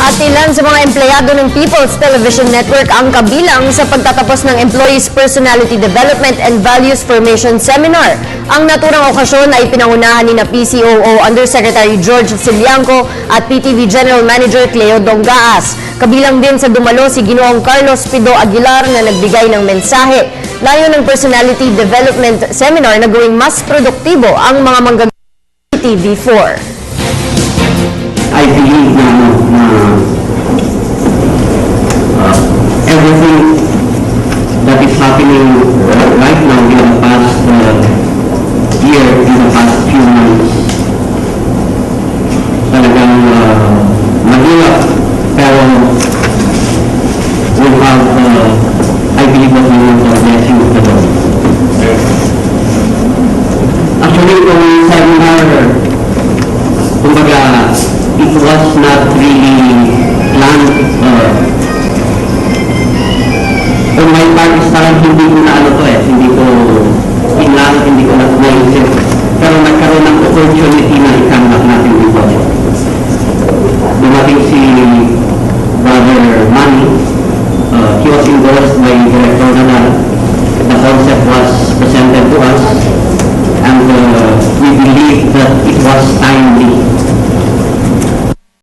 At ilan sa mga empleyado ng People's Television Network ang kabilang sa pagtatapos ng Employees Personality Development and Values Formation Seminar. Ang naturang okasyon ay pinangunahan ni na PCOO Undersecretary George Cilianco at PTV General Manager Cleo Dongaas. Kabilang din sa dumalo si Ginoong Carlos Pido Aguilar na nagbigay ng mensahe. Layo ng Personality Development Seminar na gawing mas produktibo ang mga manggagawa ng TV4. I believe na everything that is happening right now in the past year, in the past few months, talagang mahirap, pero we have, I believe that we have the blessing of the Lord. Actually, kung seminar, kumbaga, it was not really planned. On my part, parang hindi ko na hindi ko inlang, hindi ko naisip. Pero nagkaroon ng opportunity na i-conduct natin dito. Dumating si Brother Manny. He was endorsed by Director Nadal. The concept was presented to us. And we believe that it was timely.